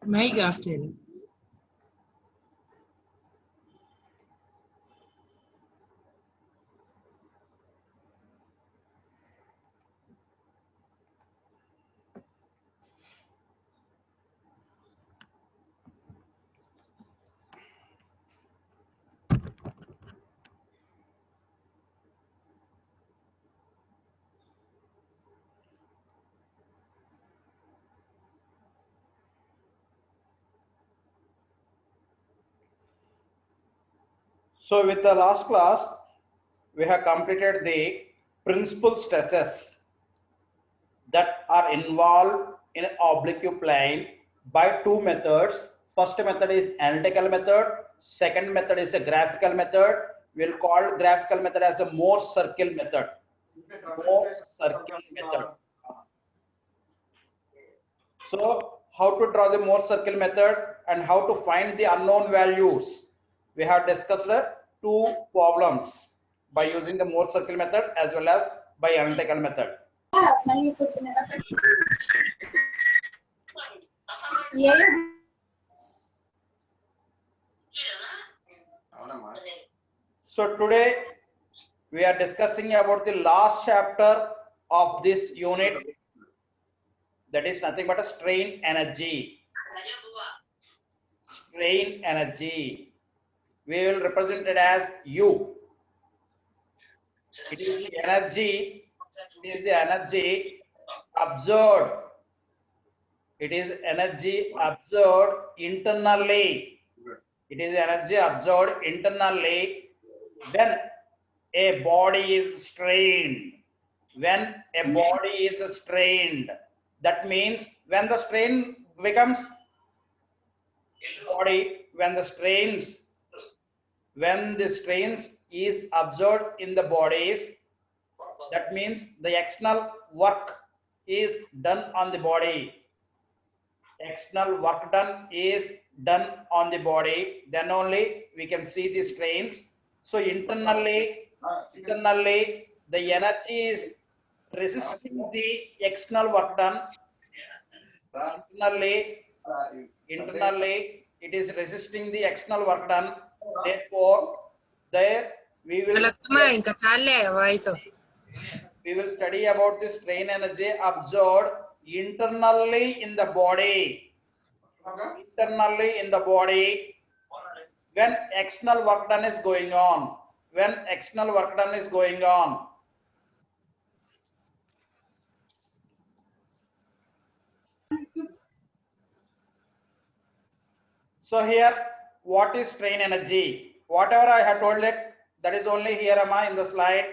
Mic after. So with the last class, we have completed the principal stresses that are involved in oblique plane by two methods. First method is analytical method. Second method is a graphical method. We'll call graphical method as a Morse circle method. Morse circle method. So how to draw the Morse circle method and how to find the unknown values. We have discussed two problems by using the Morse circle method as well as by analytical method. So today we are discussing about the last chapter of this unit, that is nothing but a strain energy. Strain energy. We will represent it as U. It is the energy. It is the energy absorbed. It is energy absorbed internally. It is energy absorbed internally when a body is strained. When a body is strained, that means when the strain becomes body, when the strains is absorbed in the bodies, that means the external work is done on the body. External work done is done on the body, then only we can see the strains. So internally the energy is resisting the external work done. Internally it is resisting the external work done. Therefore there we will study about the strain energy absorbed internally in the body. Internally in the body when external work done is going on. When external work done is going on. So here, what is strain energy? Whatever I have told it, that is only here am I in the slide.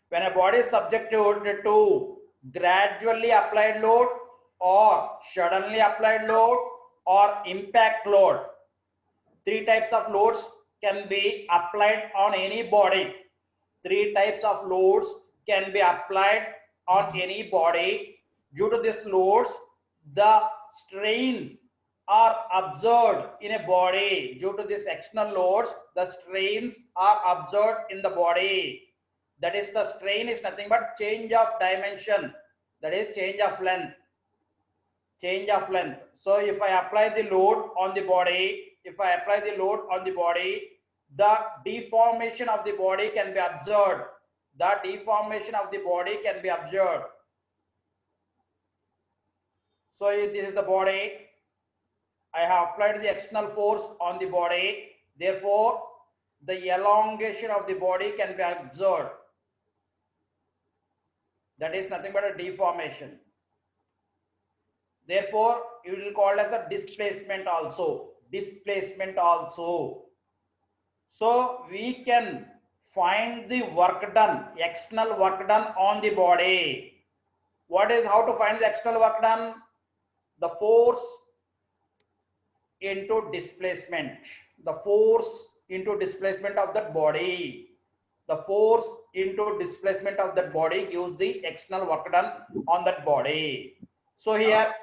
When a body is subjected to gradually applied load or suddenly applied load or impact load, three types of loads can be applied on any body. Three types of loads can be applied on any body. Due to these loads, the strain are absorbed in a body. Due to these external loads, the strains are absorbed in the body. That is, the strain is nothing but change of dimension. That is change of length. Change of length. So if I apply the load on the body, the deformation of the body can be observed. The deformation of the body can be observed. So this is the body. I have applied the external force on the body. Therefore, the elongation of the body can be observed. That is nothing but a deformation. Therefore, it will called as a displacement also. Displacement also. So we can find the work done, external work done on the body. What is how to find the external work done? The force into displacement. The force into displacement of that body. The force into displacement of that body gives the external work done on that body. So here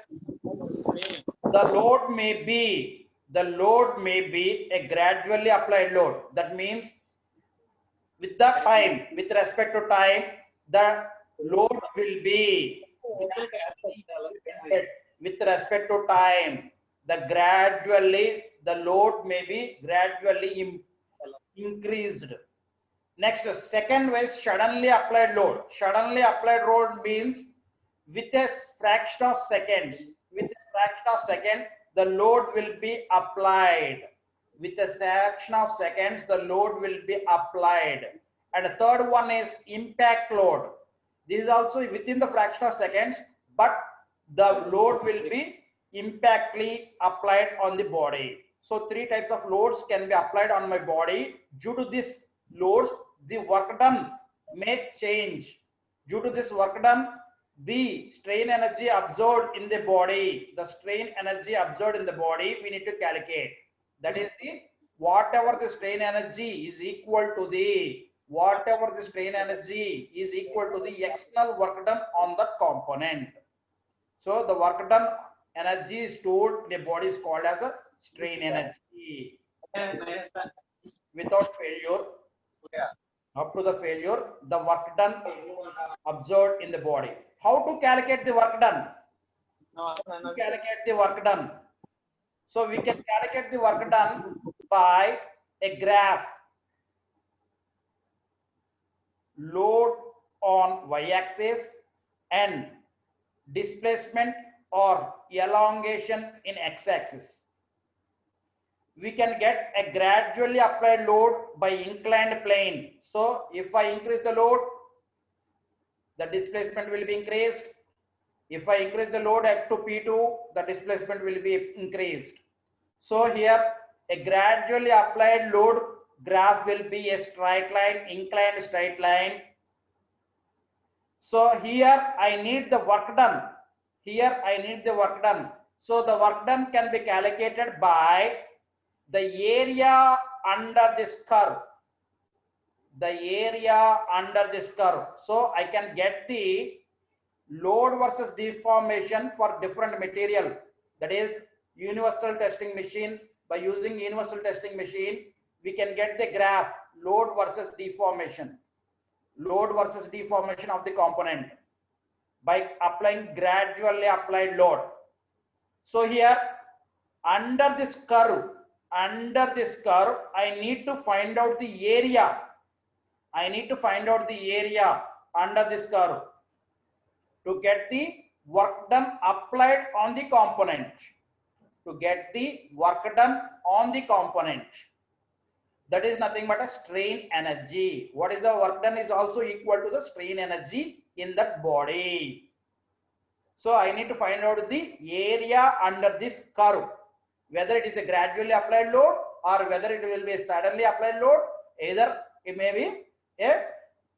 the load may be a gradually applied load. That means with the time, with respect to time, the load will be with respect to time. The load may be gradually increased. Next, second way is suddenly applied load. Suddenly applied load means with a fraction of seconds. With a fraction of second, the load will be applied. With a fraction of seconds, the load will be applied. And the third one is impact load. This is also within the fraction of seconds, but the load will be impactly applied on the body. So three types of loads can be applied on my body. Due to this loads, the work done may change. Due to this work done, the strain energy absorbed in the body, we need to calculate. That is the whatever the strain energy is equal to the external work done on that component. So the work done energy stored in the body is called as a strain energy. Without failure, up to the failure, the work done observed in the body. How to calculate the work done? So we can calculate the work done by a graph. Load on y-axis and displacement or elongation in x-axis. We can get a gradually applied load by inclined plane. So if I increase the load, the displacement will be increased. If I increase the load up to P2, the displacement will be increased. So here a gradually applied load graph will be a straight line, inclined straight line. So here I need the work done. So the work done can be calculated by the area under this curve. So I can get the load versus deformation for different material. That is universal testing machine. By using universal testing machine, we can get the graph load versus deformation of the component by applying gradually applied load. So here under this curve, I need to find out the area. Under this curve to get the work done applied on the component. That is nothing but a strain energy. What is the work done is also equal to the strain energy in that body. So I need to find out the area under this curve, whether it is a gradually applied load or whether it will be a suddenly applied load. Either it may be a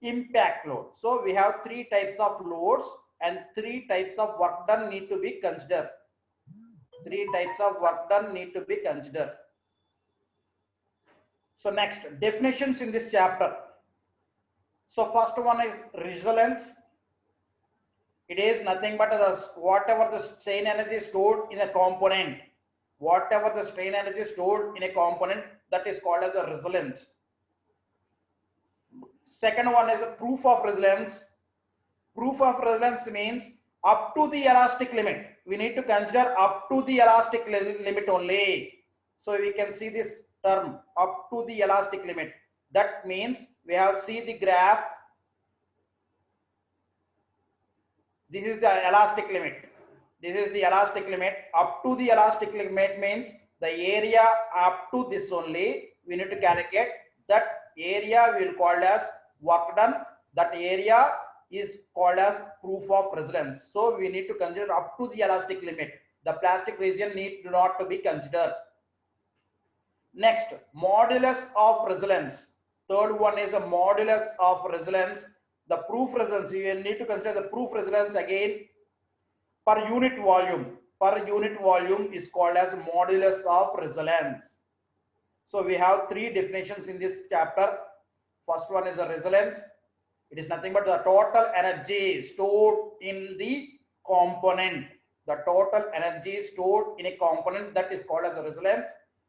impact load. So we have three types of loads and three types of work done need to be considered. So next, definitions in this chapter. So first one is resilience. It is nothing but whatever the strain energy stored in a component. That is called as a resilience. Second one is a proof of resilience. Proof of resilience means up to the elastic limit. We need to consider up to the elastic limit only. So we can see this term up to the elastic limit. That means we have see the graph. This is the elastic limit. Up to the elastic limit means the area up to this only. We need to calculate that area we will call as work done. That area is called as proof of resilience. So we need to consider up to the elastic limit. The plastic region need not to be considered. Next, modulus of resilience. Third one is the modulus of resilience. The proof resilience, you need to consider the proof resilience again per unit volume. Per unit volume is called as modulus of resilience. So we have three definitions in this chapter. First one is a resilience. It is nothing but the total energy stored in the component. That is called as a resilience.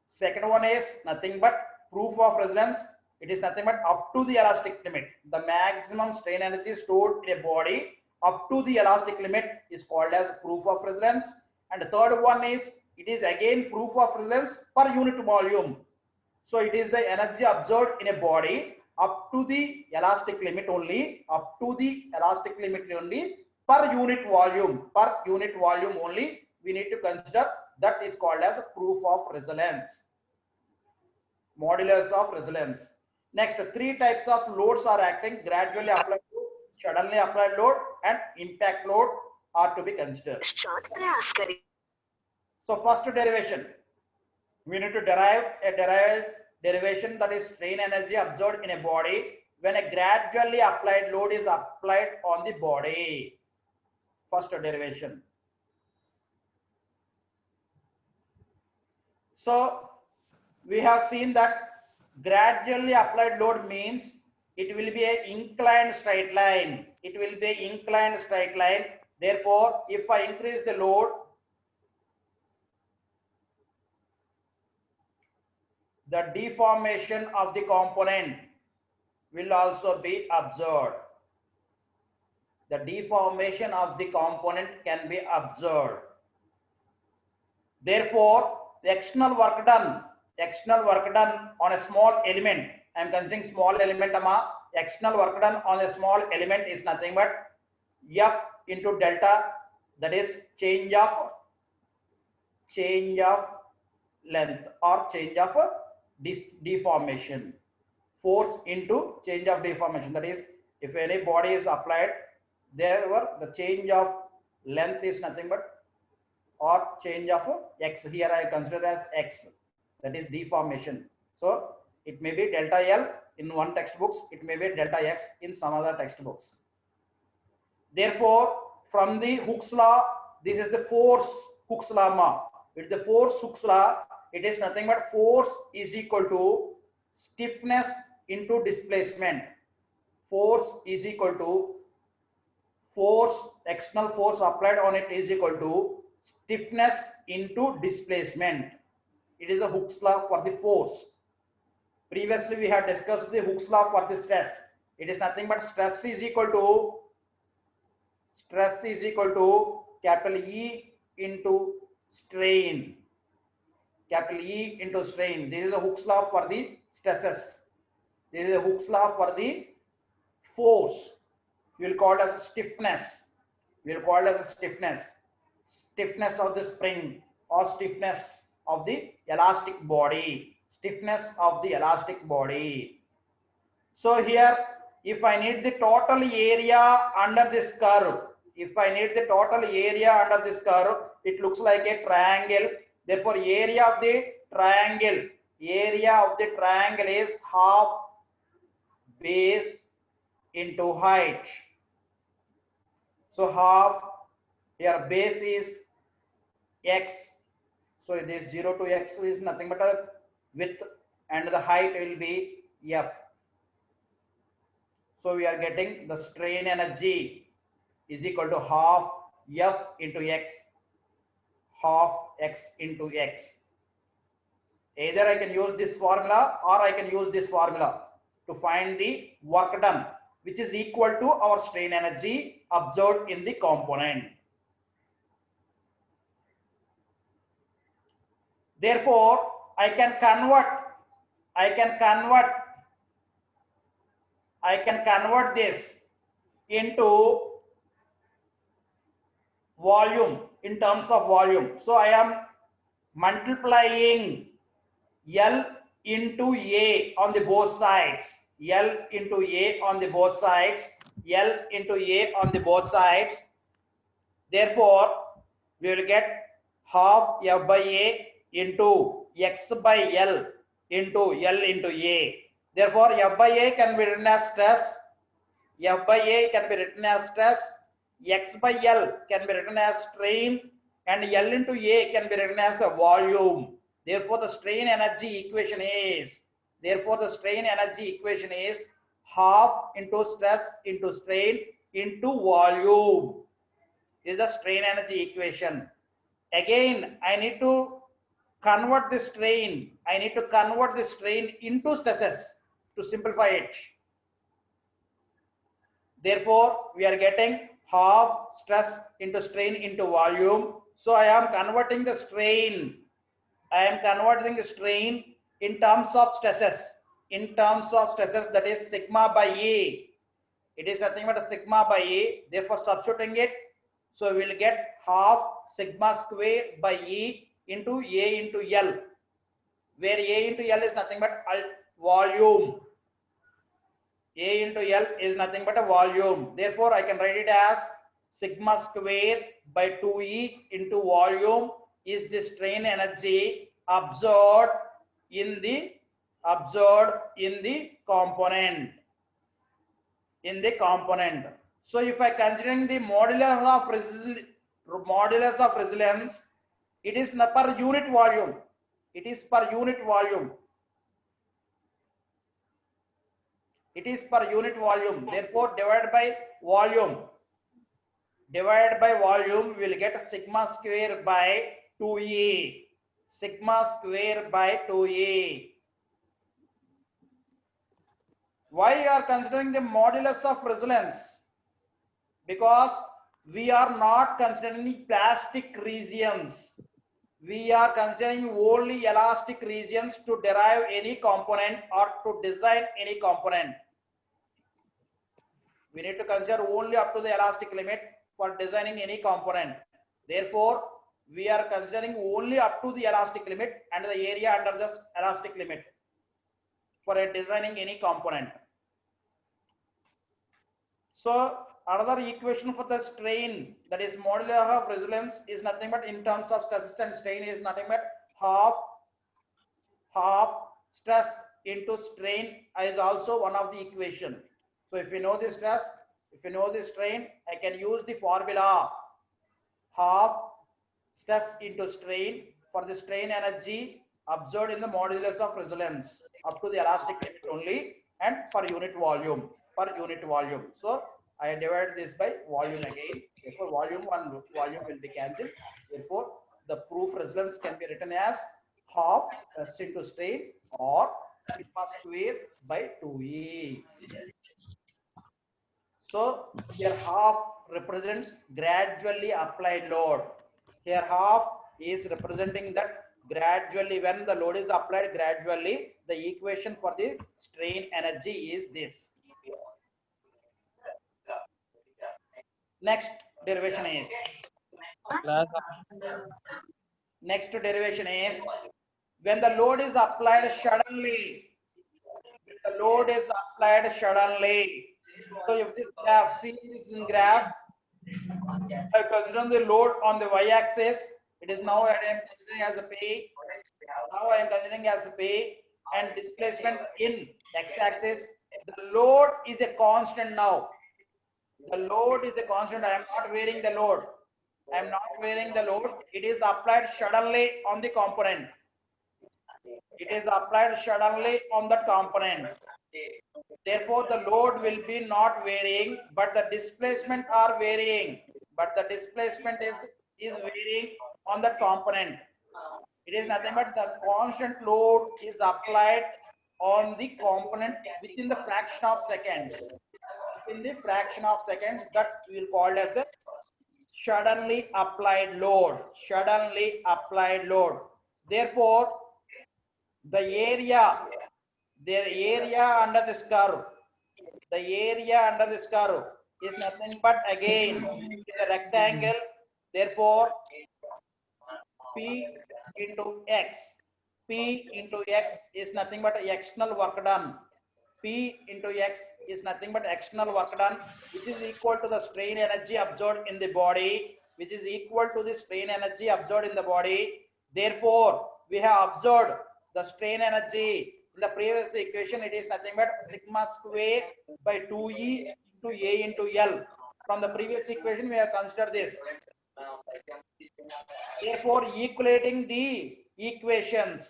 Second one is nothing but proof of resilience. It is nothing but up to the elastic limit. The maximum strain energy stored in a body up to the elastic limit is called as proof of resilience. And the third one is, it is again proof of resilience per unit volume. So it is the energy absorbed in a body up to the elastic limit only, up to the elastic limit only, per unit volume only we need to consider. That is called as proof of resilience, modulus of resilience. Next, three types of loads are acting: gradually applied load, suddenly applied load, and impact load are to be considered. So first derivation, we need to derive a derivation, that is strain energy absorbed in a body when a gradually applied load is applied on the body. First derivation. So we have seen that gradually applied load means it will be an inclined straight line. It will be an inclined straight line. Therefore, if I increase the load, the deformation of the component will also be observed. The deformation of the component can be observed. Therefore, the external work done on a small element, I am considering small element, external work done on a small element is nothing but F into delta, that is change of length or change of deformation. Force into change of deformation, that is, if any body is applied, the change of length is nothing but, or change of x, here I consider as x, that is deformation. So it may be delta L in one textbooks, it may be delta x in some other textbooks. Therefore, from the Hooke's law, this is the force Hooke's law. With the force Hooke's law, it is nothing but force is equal to stiffness into displacement. Force is equal to external force applied on it is equal to stiffness into displacement. It is the Hooke's law for the force. Previously we had discussed the Hooke's law for the stress. It is nothing but stress is equal to capital E into strain. Capital E into strain. This is the Hooke's law for the stresses. This is the Hooke's law for the force. We will call it as stiffness. Stiffness of the spring or stiffness of the elastic body. So here, if I need the total area under this curve, it looks like a triangle. Therefore, area of the triangle is half base into height. So half, here base is x, so it is 0 to x is nothing but a width, and the height will be f. So we are getting the strain energy is equal to half f into x, half x into x. Either I can use this formula or I can use this formula to find the work done, which is equal to our strain energy absorbed in the component. Therefore, I can convert this into volume, in terms of volume. So I am multiplying L into A on the both sides. Therefore, we will get half F by A into X by L into L into A. Therefore, F by A can be written as stress. X by L can be written as strain, and L into A can be written as a volume. Therefore, the strain energy equation is half into stress into strain into volume. This is the strain energy equation. Again, I need to convert the strain. Into stresses to simplify it. Therefore, we are getting half stress into strain into volume. So I am converting the strain. I am converting the strain in terms of stresses. In terms of stresses, that is sigma by A. It is nothing but a sigma by A. Therefore, substituting it, so we will get half sigma square by E into A into L, where A into L is nothing but volume. A into L is nothing but a volume. Therefore, I can write it as sigma square by 2E into volume is the strain energy absorbed in the component. So if I considering the modulus of resilience, it is per unit volume. It is per unit volume. It is per unit volume. Therefore, divided by volume. Divided by volume, we will get a sigma square by 2E. Sigma square by 2E. Why you are considering the modulus of resilience? Because we are not considering plastic regions. We are considering only elastic regions to derive any component or to design any component. We need to consider only up to the elastic limit for designing any component. Therefore, we are considering only up to the elastic limit and the area under this elastic limit for designing any component. So another equation for the strain, that is modulus of resilience, is nothing but in terms of stresses and strain is nothing but half stress into strain is also one of the equation. So if you know the stress, if you know the strain, I can use the formula half stress into strain for the strain energy absorbed in the modulus of resilience up to the elastic limit only and per unit volume. So I divide this by volume again. Therefore, volume will be cancelled. Therefore, the proof resilience can be written as half stress into strain or sigma square by 2E. So here half represents gradually applied load. Here half is representing that gradually, when the load is applied gradually, the equation for the strain energy is this. Next derivation is when the load is applied suddenly. The load is applied suddenly. So if this graph, see this in graph, I consider the load on the y-axis. It is now I am considering as a P. Now I am considering as a P, and displacement in x-axis. The load is a constant now. The load is a constant. I am not varying the load. I am not varying the load. It is applied suddenly on the component. It is applied suddenly on that component. Therefore, the load will be not varying, but the displacement are varying. But the displacement is varying on the component. It is nothing but the constant load is applied on the component within the fraction of seconds. In the fraction of seconds, that we will call as a suddenly applied load. Suddenly applied load. Therefore, the area under this curve, is nothing but again is a rectangle. Therefore, P into X is nothing but external work done. P into X is nothing but external work done, which is equal to the strain energy absorbed in the body, Therefore, we have observed the strain energy in the previous equation. It is nothing but sigma square by 2E into A into L. From the previous equation, we have considered this. Therefore, equating the equations.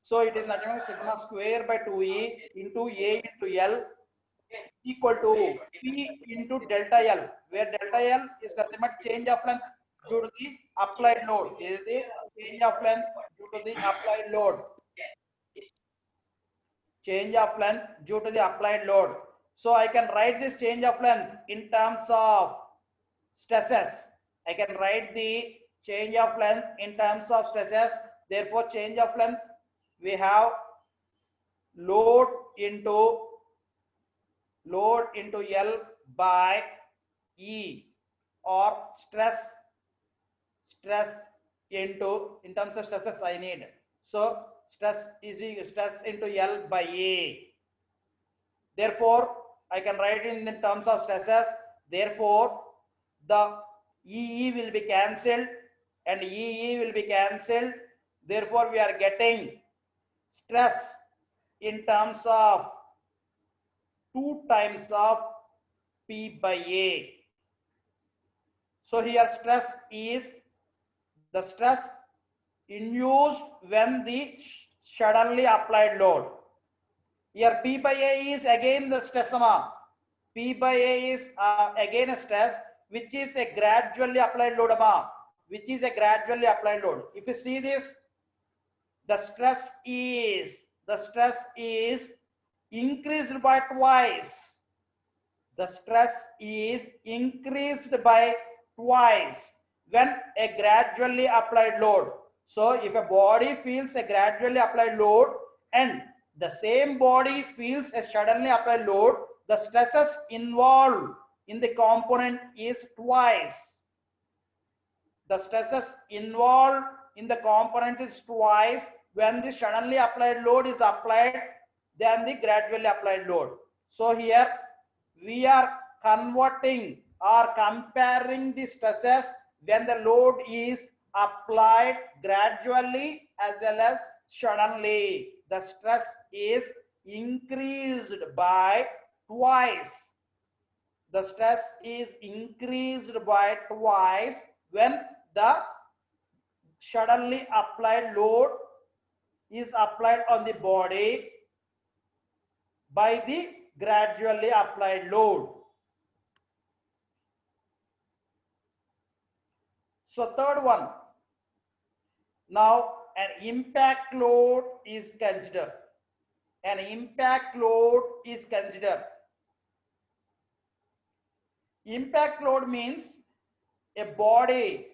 So it is nothing but sigma square by 2E into A into L equal to P into delta L, where delta L is nothing but change of length due to the applied load. Is the change of length due to the applied load. So I can write this change of length in terms of stresses. I can write the change of length in terms of stresses. Therefore, change of length, we have load into L by E, or stress into, in terms of stresses I need. So stress into L by A. Therefore, I can write it in terms of stresses. Therefore, the EE will be cancelled and EE will be cancelled. Therefore, we are getting stress in terms of 2 times of P by A. So here stress is the stress induced when the suddenly applied load. Here P by A is again the stress amount. P by A is again a stress, which is a gradually applied load amount, which is a gradually applied load. If you see this, the stress is increased by twice. The stress is increased by twice when a gradually applied load. So if a body feels a gradually applied load and the same body feels a suddenly applied load, the stresses involved in the component is twice. The stresses involved in the component is twice when the suddenly applied load is applied than the gradually applied load. So here we are converting or comparing the stresses when the load is applied gradually as well as suddenly. The stress is increased by twice. The stress is increased by twice when the suddenly applied load is applied on the body by the gradually applied load. So third one, now an impact load is considered. An impact load is considered. Impact load means a body,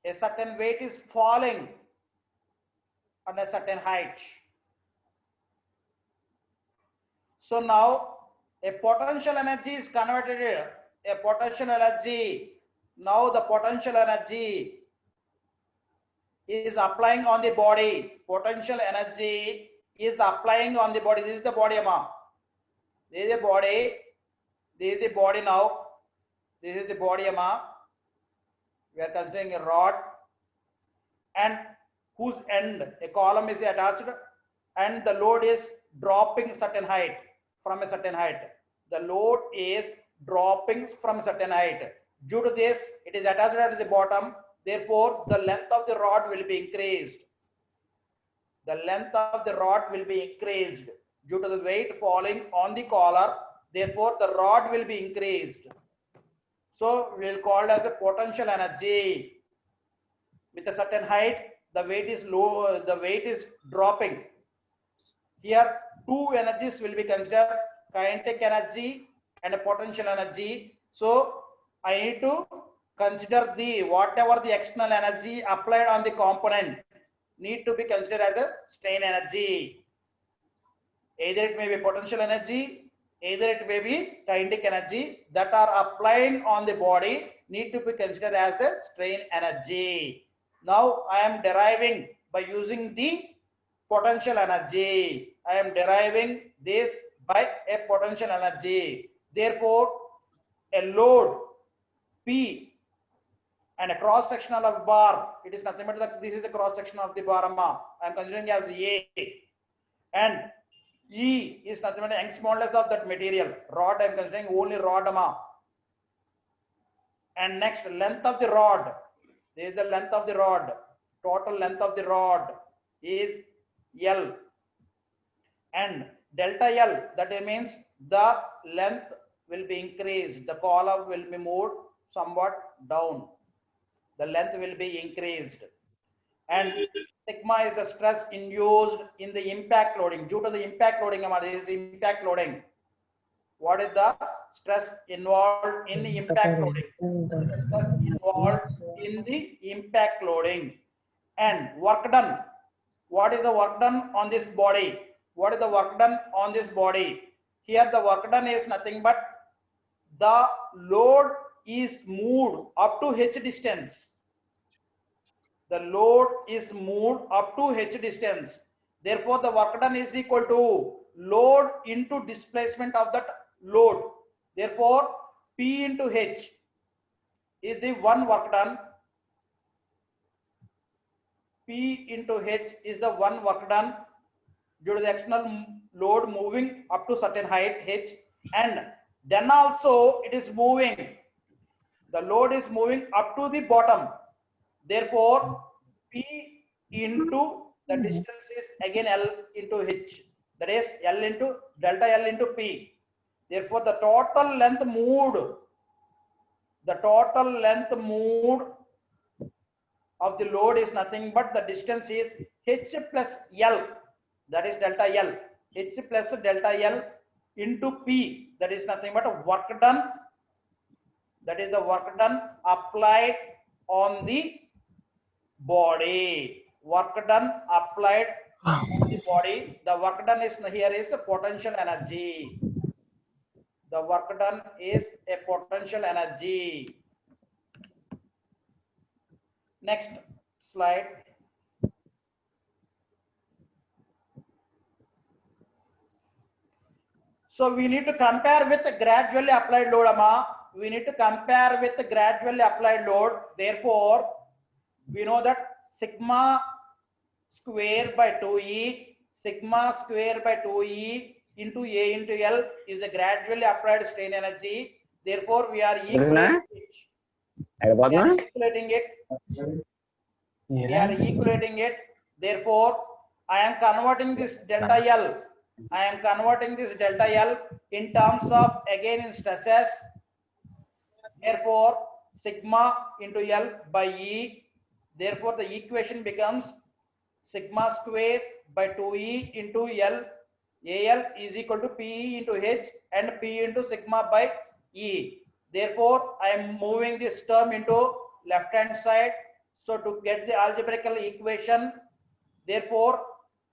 a certain weight is falling on a certain height. So now a potential energy is converted, a potential energy. Now the potential energy is applying on the body. Potential energy is applying on the body. This is the body amount. This is the body. This is the body now. This is the body amount. We are considering a rod, and whose end a column is attached, and the load is dropping certain height from a certain height. The load is dropping from a certain height. Due to this, it is attached at the bottom. Therefore, the length of the rod will be increased. The length of the rod will be increased due to the weight falling on the collar. Therefore, the rod will be increased. So we will call it as a potential energy. With a certain height, the weight is low, the weight is dropping. Here, two energies will be considered: kinetic energy and a potential energy. So I need to consider the whatever the external energy applied on the component need to be considered as a strain energy. Either it may be potential energy, either it may be kinetic energy that are applying on the body need to be considered as a strain energy. Now I am deriving by using the potential energy. I am deriving this by a potential energy. Therefore, a load P and a cross sectional of bar, it is nothing but this is the cross section of the bar amount. I am considering as A, and E is nothing but Young's modulus of that material. Rod, I am considering only rod amount. And next, length of the rod. This is the length of the rod. Total length of the rod is L. And delta L, that means the length will be increased. The column will be moved somewhat down. The length will be increased. and sigma is the stress induced in the impact loading. Due to the impact loading, this is impact loading. What is the stress involved in the impact loading? The stress involved in the impact loading. And work done. What is the work done on this body? What is the work done on this body? Here the work done is nothing but the load is moved up to h distance. The load is moved up to h distance. Therefore, the work done is equal to load into displacement of that load. Therefore, P into H is the one work done. P into H is the one work done due to the external load moving up to certain height H, and then also it is moving. The load is moving up to the bottom. Therefore, P into the distance is again L into H. That is L into delta L into P. Therefore, the total length moved of the load is nothing but the distance is H plus L. That is delta L. H plus delta L into P. That is nothing but work done. That is the work done applied on the body. Work done applied on the body. The work done is here is a potential energy. The work done is a potential energy. Next slide. So we need to compare with gradually applied load, Amma. We need to compare with gradually applied load. Therefore, we know that sigma square by 2E, sigma square by 2E into A into L is a gradually applied strain energy. Therefore, we are equating it. Therefore, I am converting this delta L. I am converting this delta L in terms of again in stresses. Therefore, sigma into L by E. Therefore, the equation becomes sigma square by 2E into L. AL is equal to PE into H and P into sigma by E. Therefore, I am moving this term into left hand side. So to get the algebraical equation, therefore,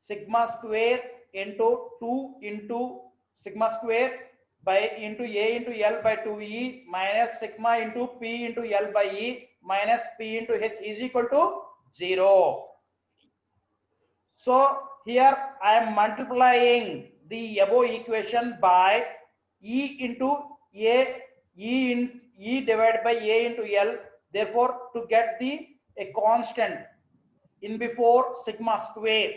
sigma square into 2 into sigma square by into A into L by 2E minus sigma into P into L by E minus P into H is equal to 0. So here I am multiplying the above equation by E into A, E divided by A into L. Therefore, to get a constant in before sigma square.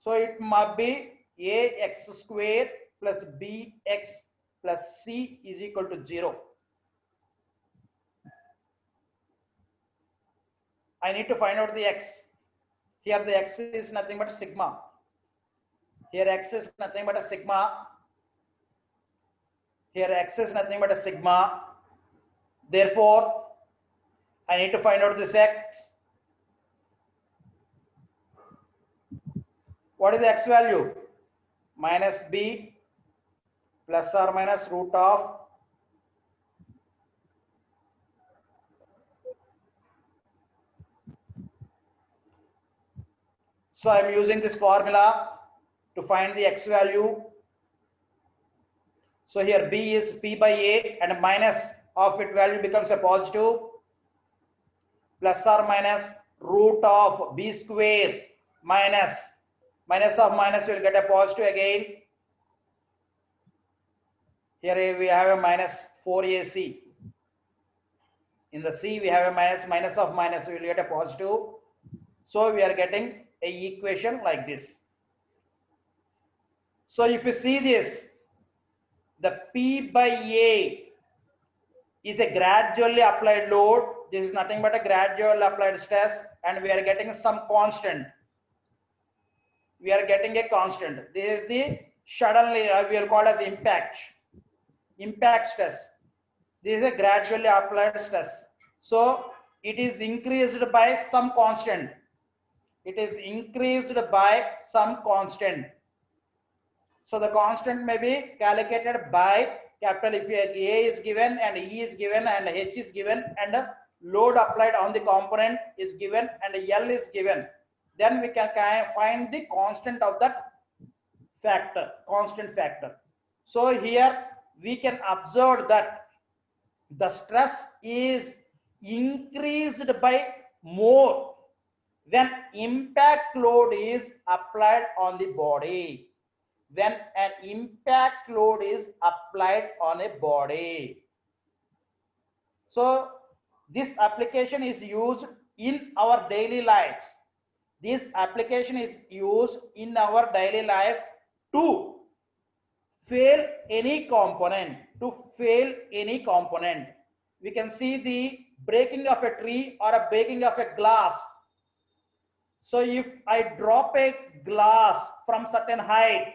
So it must be AX square plus BX plus C is equal to 0. I need to find out the X. Here the X is nothing but sigma. Here X is nothing but a sigma. Here X is nothing but a sigma. Therefore, I need to find out this X. What is the X value? Minus B plus or minus root of so I am using this formula to find the X value. So here B is P by A and minus of it value becomes a positive plus or minus root of B square minus of minus will get a positive again. Here we have a minus 4AC. In the C we have a minus of minus, we will get a positive. So we are getting a equation like this. So if you see this, the P by A is a gradually applied load. This is nothing but a gradually applied stress, and we are getting some constant. We are getting a constant. This is the suddenly we will call as impact stress. This is a gradually applied stress. So it is increased by some constant. it is increased by some constant. So the constant may be calculated by capital if A is given and E is given and H is given and load applied on the component is given and L is given. Then we can find the constant of that factor, constant factor. So here we can observe that the stress is increased by more when impact load is applied on the body. When an impact load is applied on a body. So this application is used in our daily lives. This application is used in our daily life to fail any component, We can see the breaking of a tree or a breaking of a glass. So if I drop a glass from certain height,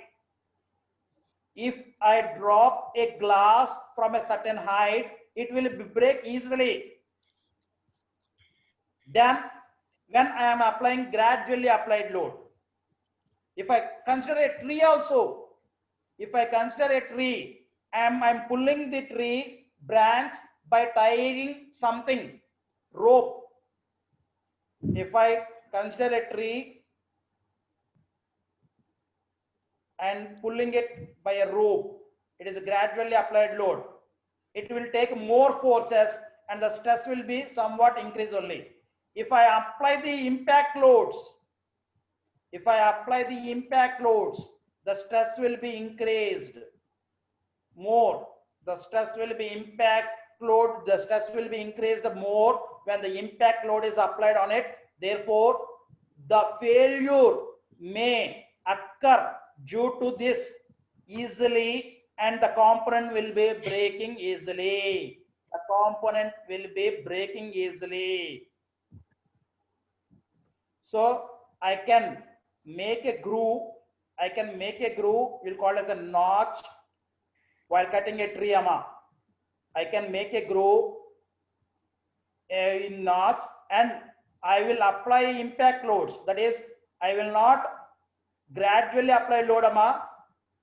if I drop a glass from a certain height, it will break easily. Then when I am applying gradually applied load, if I consider a tree also, if I consider a tree, I'm pulling the tree branch by tying something, rope. If I consider a tree and pulling it by a rope, it is a gradually applied load. It will take more forces and the stress will be somewhat increased only. If I apply the impact loads, the stress will be increased more. The stress will be increased more when the impact load is applied on it. Therefore, the failure may occur due to this easily and the component will be breaking easily. So I can make a groove. We'll call it as a notch while cutting a tree. I can make a groove, a notch, and I will apply impact loads. That is, I will not gradually apply load.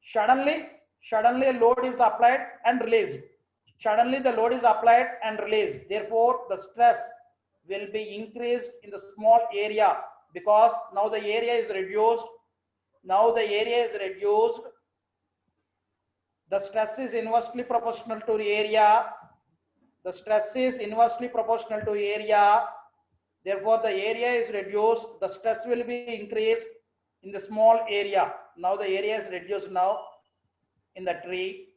Suddenly a load is applied and released. Therefore, the stress will be increased in the small area because now the area is reduced. The stress is inversely proportional to the area. Therefore, the area is reduced. The stress will be increased in the small area. Now the area is reduced now in the tree.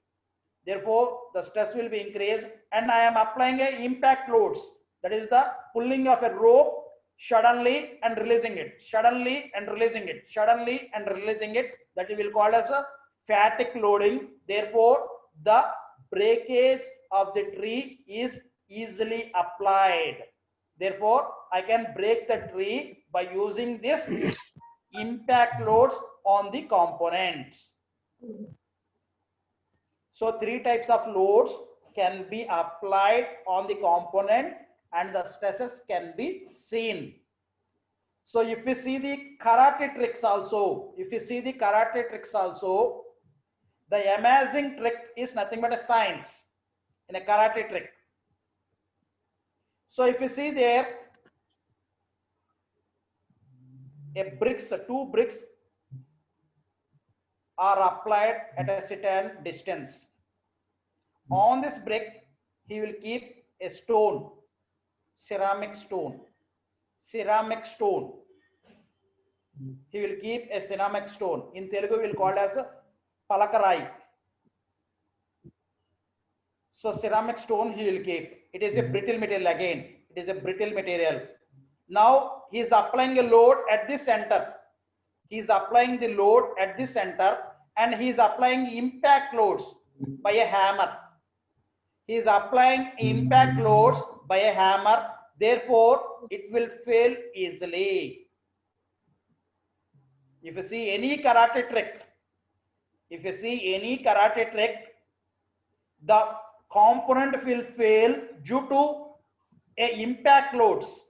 Therefore, the stress will be increased and I am applying a impact loads. That is the pulling of a rope suddenly and releasing it. That we will call as a fatigue loading. Therefore, the breakage of the tree is easily applied. Therefore, I can break the tree by using this impact loads on the components. So 3 types of loads can be applied on the component and the stresses can be seen. So if you see the karate tricks also, the amazing trick is nothing but a science in a karate trick. So if you see there, two bricks are applied at a certain distance. On this brick, he will keep a stone, ceramic stone. He will keep a ceramic stone. In Telugu, we will call it as palakarai. So ceramic stone he will keep. It is a brittle material again. Now he is applying a load at this center. And he is applying impact loads by a hammer. Therefore, it will fail easily. If you see any karate trick, the component will fail due to a impact loads.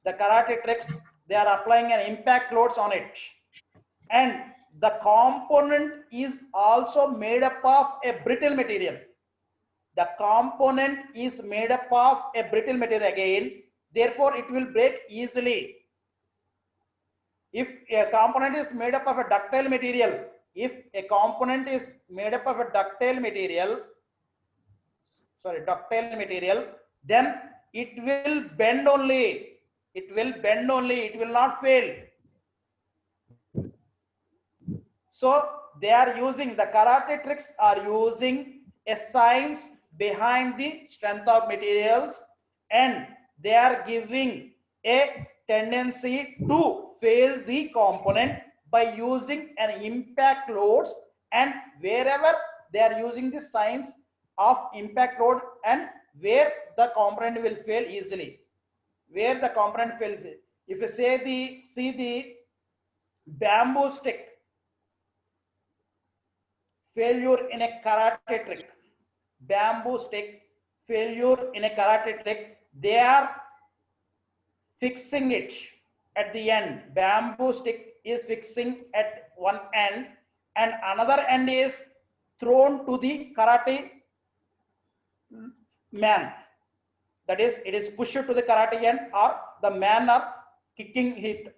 The karate tricks, they are applying an impact loads on it, and the component is also made up of a brittle material. The component is made up of a brittle material again, therefore it will break easily. If a component is made up of a ductile material, if a component is made up of a ductile material, then it will bend only. It will bend only. It will not fail. So they are using, the karate tricks are using a science behind the strength of materials, and they are giving a tendency to fail the component by using an impact loads, and wherever they are using the science of impact load and where the component will fail easily, where the component fails. If you see the bamboo stick failure in a karate trick, bamboo stick failure in a karate trick, they are fixing it at the end. Bamboo stick is fixing at one end and another end is thrown to the karate man. That is, it is pushed to the karate end, or the man are kicking it.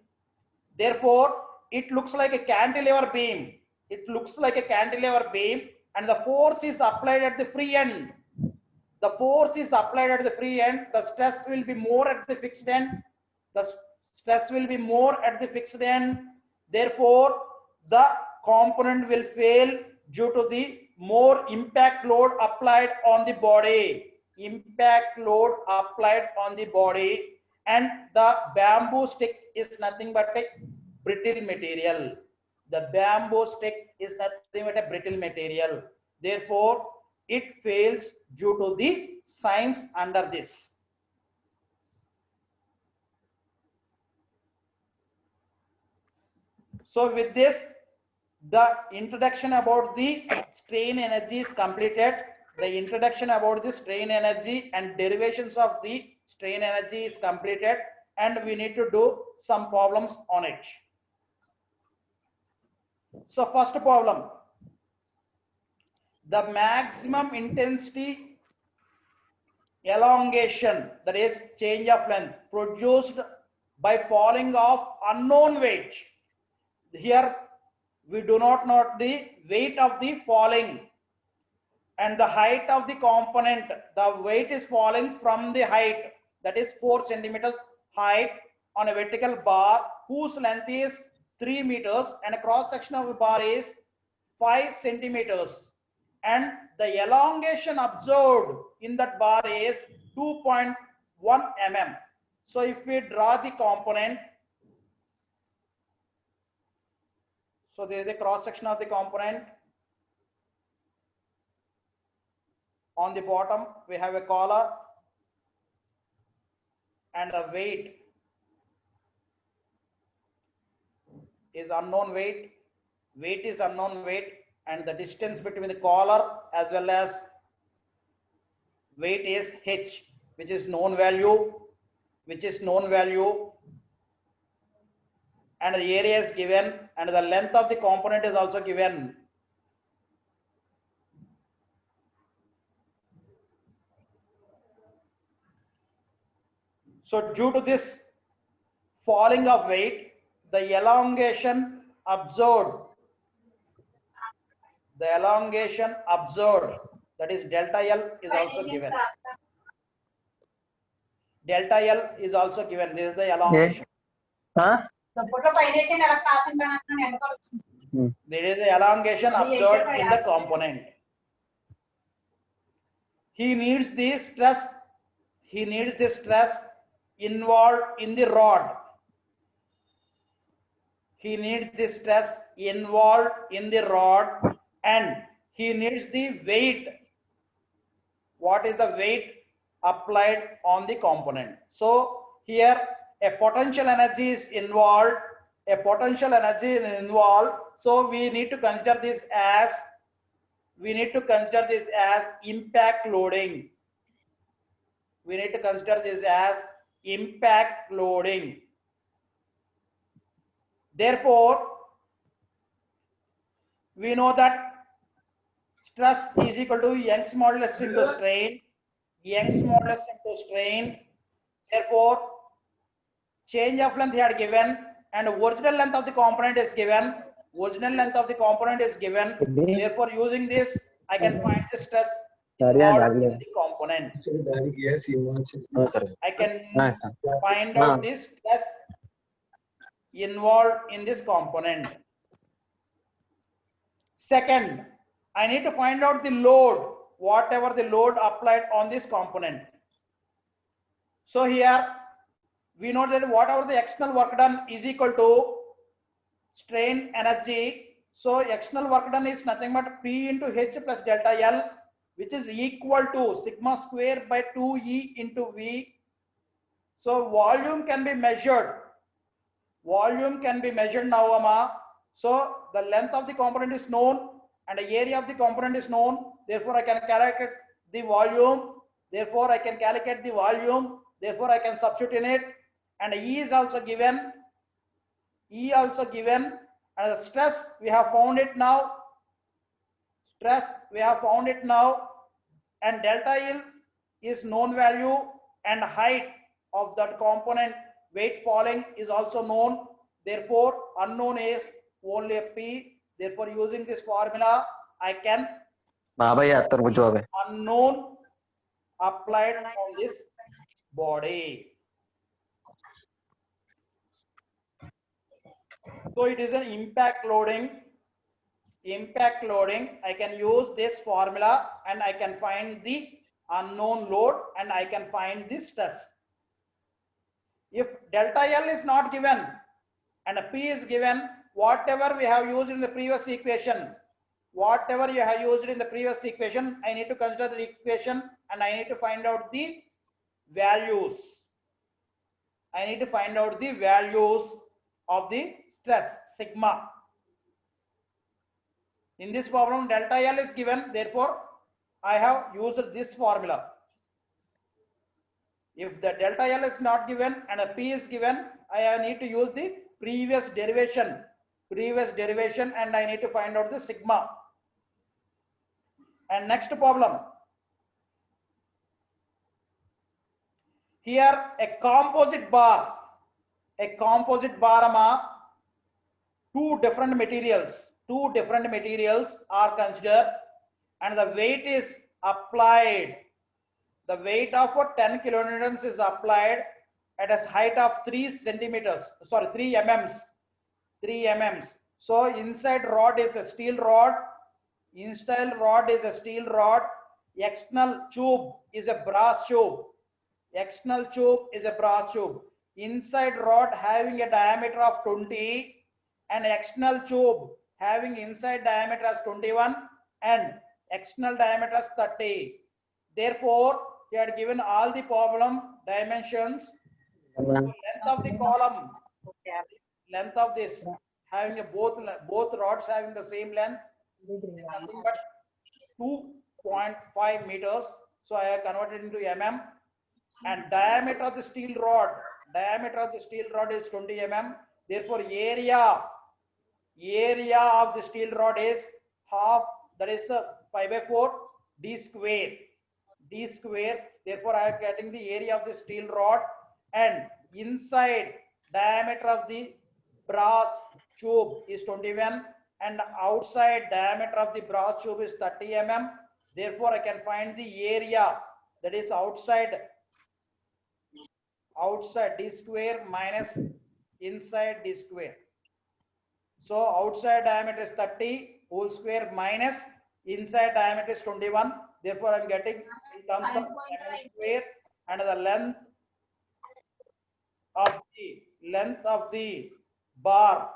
Therefore, it looks like a cantilever beam. It looks like a cantilever beam, and the force is applied at the free end. The force is applied at the free end. The stress will be more at the fixed end. The stress will be more at the fixed end. Therefore, the component will fail due to the more impact load applied on the body. Impact load applied on the body, and the bamboo stick is nothing but a brittle material. The bamboo stick is nothing but a brittle material. Therefore, it fails due to the science under this. So with this, the introduction about the strain energy is completed. The introduction about the strain energy and derivations of the strain energy is completed, and we need to do some problems on it. So first problem, the maximum intensity elongation, that is change of length, produced by falling of unknown weight. Here we do not know the weight of the falling and the height of the component. The weight is falling from the height, that is 4 centimeters height, on a vertical bar whose length is 3 meters and a cross section of the bar is 5 centimeters, and the elongation observed in that bar is 2.1 mm. So if we draw the component, so there is a cross section of the component. On the bottom we have a collar, and the weight is unknown weight. Weight is unknown weight, and the distance between the collar as well as weight is h, which is known value, and the area is given, and the length of the component is also given. So due to this falling of weight, the elongation observed, that is delta L, is also given. Delta L is also given. This is the elongation. There is the elongation observed in the component. He needs the stress involved in the rod. He needs the stress involved in the rod, and he needs the weight. What is the weight applied on the component? So here a potential energy is involved. So we need to consider this as impact loading. Therefore, we know that stress is equal to Young's modulus into strain. Young's modulus into strain. Therefore, change of length had given and original length of the component is given. Original length of the component is given. Therefore, using this, I can find the stress involved in the component. I can find out this stress involved in this component. Second, I need to find out the load, whatever the load applied on this component. So here we know that whatever the external work done is equal to strain energy. So external work done is nothing but P into H plus delta L, which is equal to sigma square by 2E into V. So volume can be measured. Volume can be measured now, Ama. So the length of the component is known and the area of the component is known. Therefore, I can calculate the volume. Therefore, I can calculate the volume. Therefore, I can substitute in it. And E is also given. E also given. And the stress, we have found it now. Stress, we have found it now. And delta L is known value and height of that component weight falling is also known. Therefore, unknown is only a P. Therefore, using this formula, I can unknown applied on this body. So it is an impact loading. Impact loading, I can use this formula and I can find the unknown load and I can find the stress. If delta L is not given and a P is given, whatever we have used in the previous equation, whatever you have used in the previous equation, I need to consider the equation and I need to find out the values. I need to find out the values of the stress, sigma. In this problem, delta L is given, therefore, I have used this formula. If the delta L is not given and a P is given, I need to use the previous derivation, and I need to find out the sigma. And next problem. Here, a composite bar, two different materials are considered and the weight is applied. The weight of 10 kilonewtons is applied at a height of 3 mm. So inside rod is a steel rod. External tube is a brass tube. Inside rod having a diameter of 20 and external tube having inside diameter as 21 and external diameter as 30. Therefore, he had given all the problem dimensions. So length of the column, length of this having a both rods having the same length, nothing but 2.5 meters. So I have converted into mm. And diameter of the steel rod is 20 mm. Therefore, area of the steel rod is half, that is 5/4 d square. Therefore, I am getting the area of the steel rod and inside diameter of the brass tube is 21 and outside diameter of the brass tube is 30 mm. Therefore, I can find the area, that is outside d square minus inside d square. So outside diameter is 30 whole square minus inside diameter is 21. Therefore, I am getting in terms of square and the length of the bar.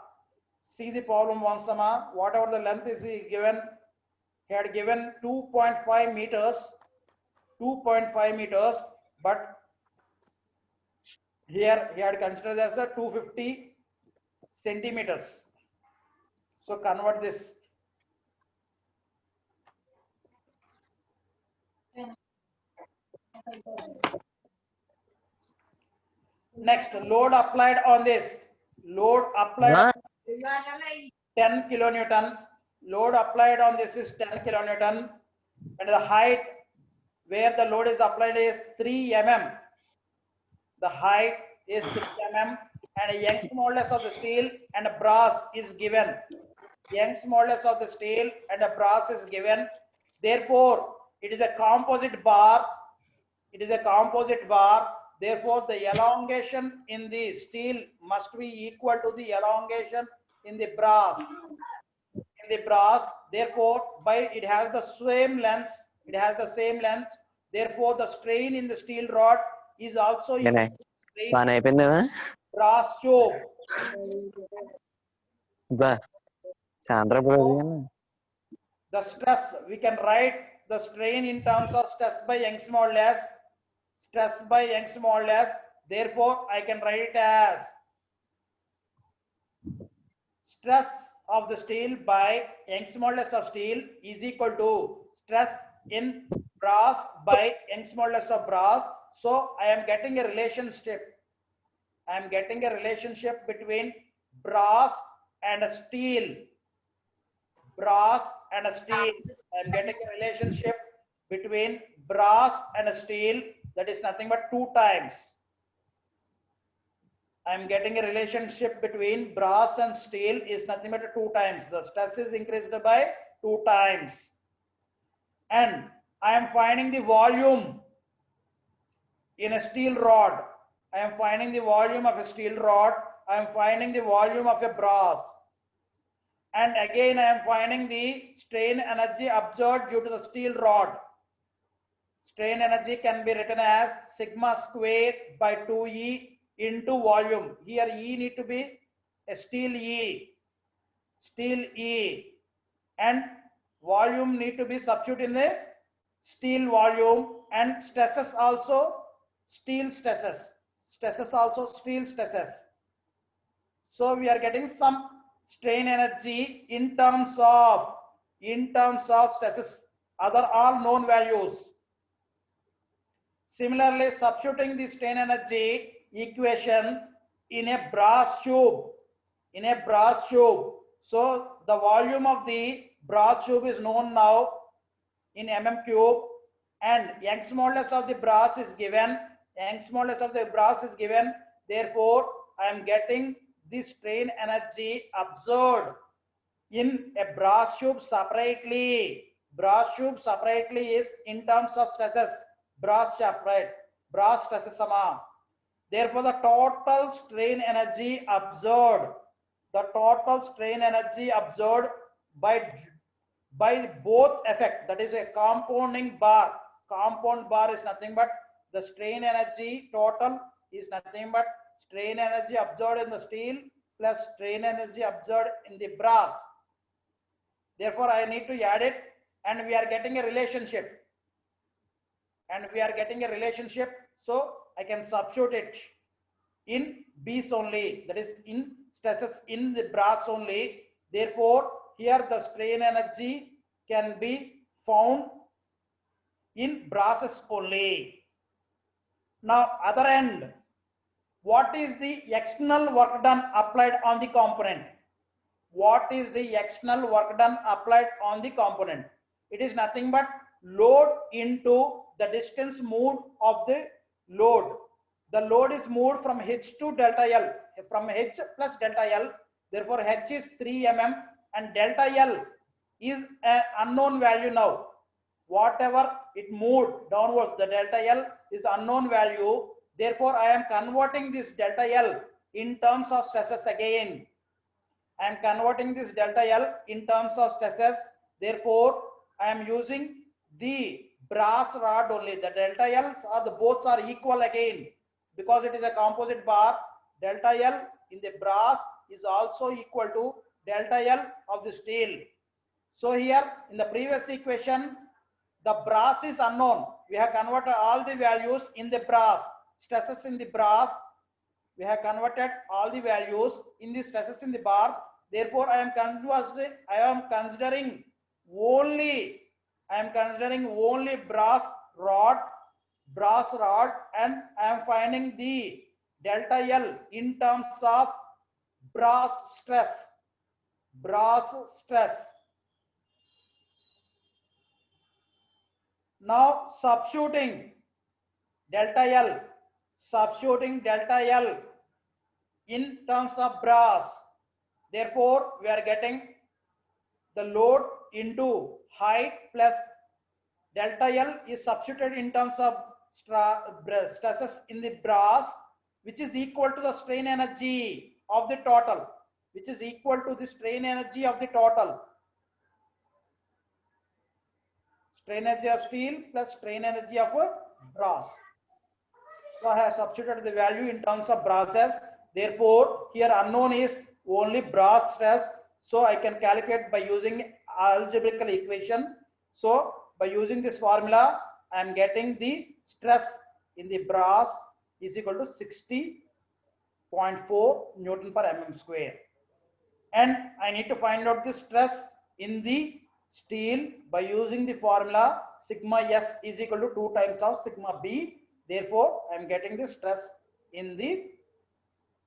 See the problem once more. Whatever the length is given, he had given 2.5 meters, but here he had considered as a 250 centimeters. So convert this. Next, load applied on this. Load applied on 10 kilonewton. Load applied on this is 10 kilonewton, and the height where the load is applied is 3 mm. The height is 3 mm, and Young's modulus of the steel and brass is given. Young's modulus of the steel and the brass is given. Therefore, it is a composite bar. It is a composite bar. Therefore, the elongation in the steel must be equal to the elongation in the brass. Therefore, by it has the same length. It has the same length. Therefore, the strain in the steel rod is also equal to strain in the brass tube. The stress, we can write the strain in terms of stress by Young's modulus. Stress by Young's modulus. Therefore, I can write it as stress of the steel by Young's modulus of steel is equal to stress in brass by Young's modulus of brass. So I am getting a relationship. I am getting a relationship between brass and steel. Brass and steel. I am getting a relationship between brass and steel, that is nothing but 2 times. I am getting a relationship between brass and steel is nothing but 2 times. The stress is increased by 2 times. And I am finding the volume in a steel rod. I am finding the volume of a steel rod. I am finding the volume of a brass. And again, I am finding the strain energy absorbed due to the steel rod. Strain energy can be written as sigma square by 2E into volume. Here E need to be a steel E, and volume need to be substituted in the steel volume, and stresses also steel stresses. Stresses also steel stresses. So we are getting some strain energy in terms of stresses. Other all known values. Similarly, substituting the strain energy equation in a brass tube. So the volume of the brass tube is known now in mm cube, and Young's modulus of the brass is given. Therefore, I am getting the strain energy absorbed in a brass tube separately. Brass tube separately is in terms of stresses. Brass separate. Brass stresses sama. Therefore, the total strain energy absorbed. By both effect, that is a compounding bar. Compound bar is nothing but the strain energy total is nothing but strain energy absorbed in the steel plus strain energy absorbed in the brass. Therefore, I need to add it, and we are getting a relationship. So I can substitute it in B's only, that is in stresses in the brass only. Therefore, here the strain energy can be found in brasses only. Now, other end, what is the external work done applied on the component? It is nothing but load into the distance moved of the load. The load is moved from H to delta L, from H plus delta L. Therefore, H is 3 mm and delta L is an unknown value now. Whatever it moved downwards, the delta L is unknown value. Therefore, I am converting this delta L in terms of stresses again. Therefore, I am using the brass rod only. The delta L's or the both are equal again, because it is a composite bar. Delta L in the brass is also equal to delta L of the steel. So here in the previous equation, the brass is unknown. We have converted all the values in the brass. Stresses in the brass, we have converted all the values in the stresses in the bars. Therefore, I am considering only brass rod, and I am finding the delta L in terms of brass stress. brass stress. Now substituting delta L in terms of brass. Therefore, we are getting the load into height plus delta L is substituted in terms of stresses in the brass, which is equal to the strain energy of the total, which is equal to the strain energy of the total. Strain energy of steel plus strain energy of brass. So I have substituted the value in terms of brasses. Therefore, here unknown is only brass stress. So I can calculate by using algebraical equation. So by using this formula, I am getting the stress in the brass is equal to 60.4 Newton per mm square. And I need to find out the stress in the steel by using the formula sigma S is equal to 2 times of sigma B. Therefore, I am getting the stress in the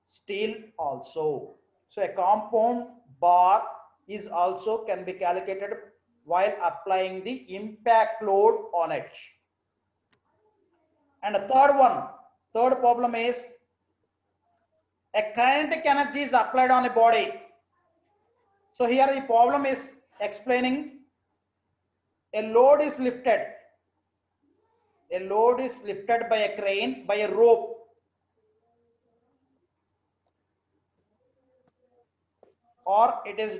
steel also. So a compound bar is also can be calculated while applying the impact load on it. And the third problem is a kinetic energy is applied on a body. So here the problem is explaining a load is lifted. A load is lifted by a crane, by a rope. Or it is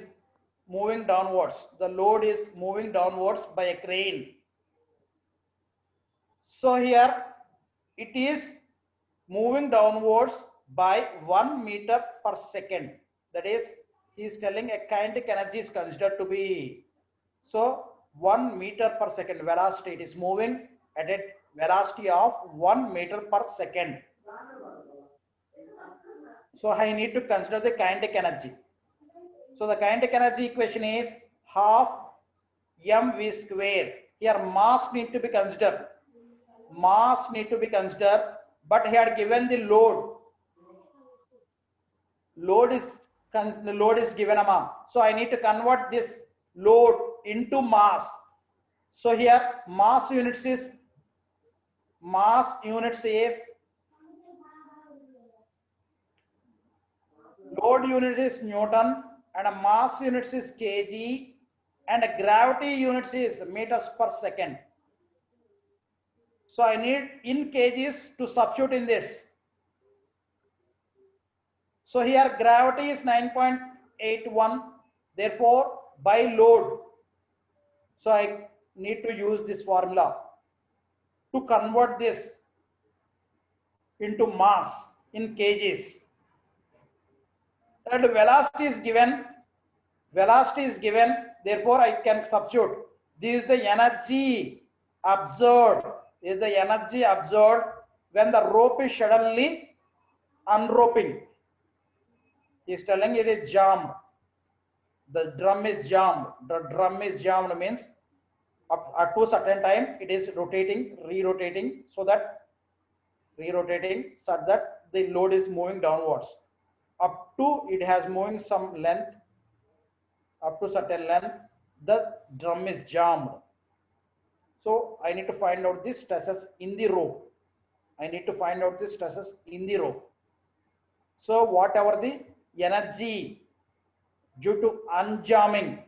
moving downwards. The load is moving downwards by a crane. So here it is moving downwards by 1 meter per second. That is, he is telling a kinetic energy is considered to be, so 1 meter per second velocity. It is moving at a velocity of 1 meter per second. So I need to consider the kinetic energy. So the kinetic energy equation is half mv square. Here mass need to be considered. Mass need to be considered, but he had given the load. Load is given amount. So I need to convert this load into mass. So here mass units is load unit is Newton, and a mass units is kg, and a gravity units is meters per second. So I need in kgs to substitute in this. So here gravity is 9.81. Therefore, by load, so I need to use this formula to convert this into mass in kgs. And velocity is given. Therefore, I can substitute. This is the energy absorbed. This is the energy absorbed when the rope is suddenly unroping. He is telling it is jammed. The drum is jammed. The drum is jammed means up to a certain time it is re-rotating so that the load is moving downwards. Up to it has moving some length, up to certain length, the drum is jammed. So I need to find out the stresses in the rope. So whatever the energy due to unjamming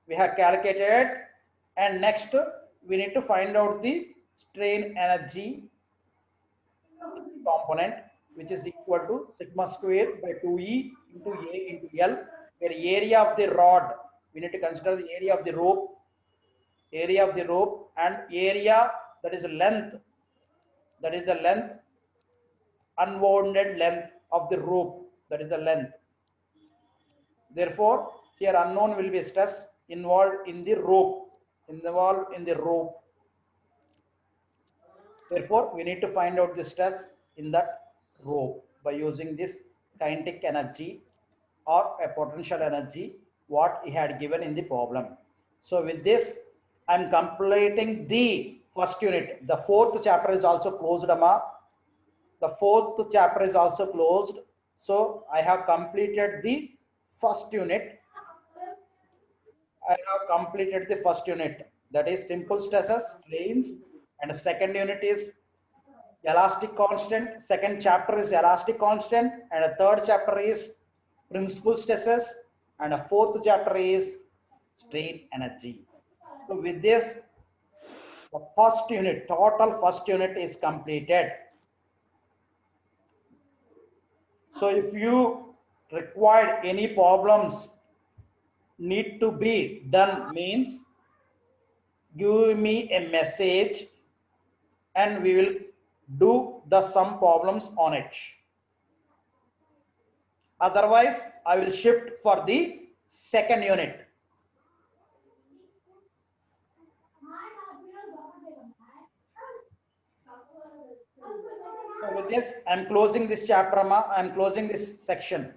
we have calculated, and next we need to find out the strain energy component, which is equal to sigma square by 2e into a into L, where area of the rod, we need to consider the area of the rope, and area, that is length, unwounded length of the rope, that is the length. Therefore, here unknown will be stress involved in the rope. Therefore, we need to find out the stress in that rope by using this kinetic energy or a potential energy what he had given in the problem. So with this, I am completing the first unit. The fourth chapter is also closed, Amma. The fourth chapter is also closed. So I have completed the first unit. I have completed the first unit, that is simple stresses, strains, and the second unit is elastic constant. Second chapter is elastic constant, and the third chapter is principal stresses, and the fourth chapter is strain energy. So with this, the first unit, total first unit is completed. So if you require any problems need to be done, means give me a message and we will do the some problems on it. Otherwise, I will shift for the second unit. So with this, I'm closing this chapter, I am closing this section.